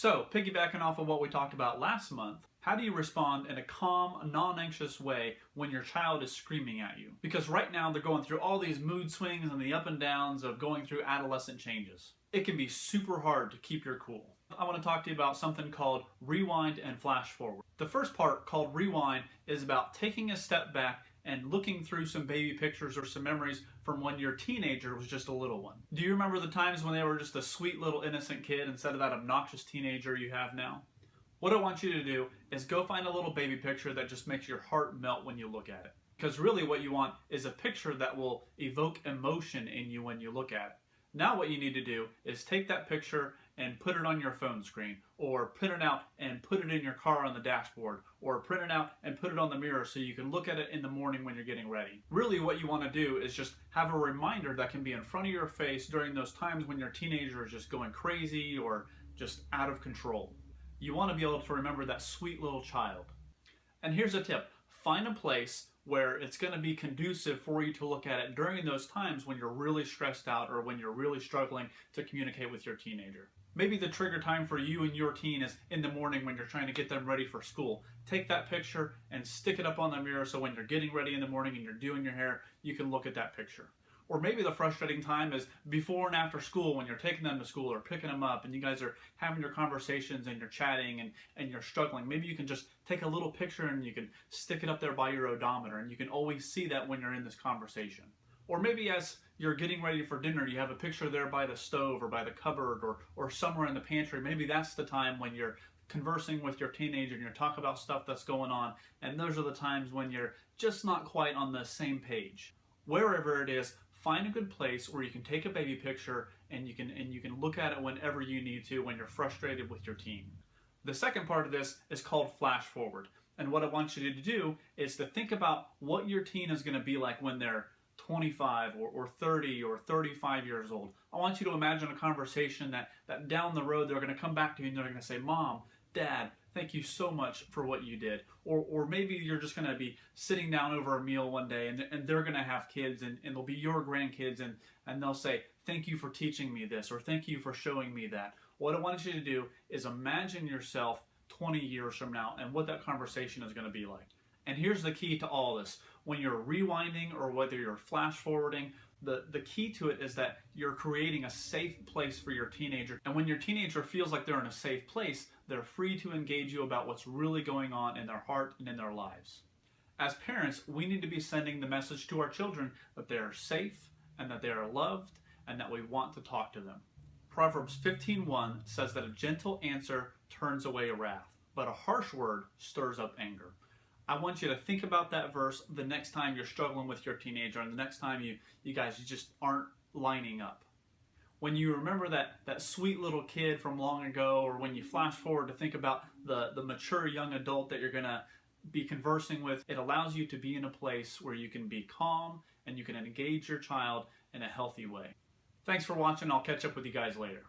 So, piggybacking off of what we talked about last month, how do you respond in a calm, non-anxious way when your child is screaming at you? Because right now they're going through all these mood swings and the up and downs of going through adolescent changes. It can be super hard to keep your cool. I want to talk to you about something called rewind and flash forward. The first part, called rewind, is about taking a step back and looking through some baby pictures or some memories from when your teenager was just a little one. Do you remember the times when they were just a sweet little innocent kid instead of that obnoxious teenager you have now? What I want you to do is go find a little baby picture that just makes your heart melt when you look at it. Because really what you want is a picture that will evoke emotion in you when you look at it. Now what you need to do is take that picture and put it on your phone screen, or print it out and put it in your car on the dashboard, or print it out and put it on the mirror so you can look at it in the morning when you're getting ready. Really what you want to do is just have a reminder that can be in front of your face during those times when your teenager is just going crazy or just out of control. You want to be able to remember that sweet little child. And here's a tip. Find a place where it's going to be conducive for you to look at it during those times when you're really stressed out or when you're really struggling to communicate with your teenager. Maybe the trigger time for you and your teen is in the morning when you're trying to get them ready for school. Take that picture and stick it up on the mirror so when you're getting ready in the morning and you're doing your hair, you can look at that picture. Or maybe the frustrating time is before and after school when you're taking them to school or picking them up and you guys are having your conversations and you're chatting and you're struggling. Maybe you can just take a little picture and you can stick it up there by your odometer and you can always see that when you're in this conversation. Or maybe as you're getting ready for dinner, you have a picture there by the stove or by the cupboard or somewhere in the pantry. Maybe that's the time when you're conversing with your teenager and you're talking about stuff that's going on, and those are the times when you're just not quite on the same page. Wherever it is, find a good place where you can take a baby picture and you can look at it whenever you need to when you're frustrated with your teen. The second part of this is called flash forward. And what I want you to do is to think about what your teen is going to be like when they're 25 or 30 or 35 years old. I want you to imagine a conversation that down the road they're going to come back to you and they're going to say, "Mom, Dad, thank you so much for what you did." Or maybe you're just going to be sitting down over a meal one day and they're going to have kids and they'll be your grandkids and they'll say, "Thank you for teaching me this," or "Thank you for showing me that." What I want you to do is imagine yourself 20 years from now and what that conversation is going to be like. And here's the key to all this. When you're rewinding or whether you're flash forwarding, the key to it is that you're creating a safe place for your teenager. And when your teenager feels like they're in a safe place, they're free to engage you about what's really going on in their heart and in their lives. As parents, we need to be sending the message to our children that they are safe and that they are loved and that we want to talk to them. Proverbs 15:1 says that a gentle answer turns away wrath, but a harsh word stirs up anger. I want you to think about that verse the next time you're struggling with your teenager and the next time you guys just aren't lining up. When you remember that sweet little kid from long ago, or when you flash forward to think about the mature young adult that you're going to be conversing with, it allows you to be in a place where you can be calm and you can engage your child in a healthy way. Thanks for watching. I'll catch up with you guys later.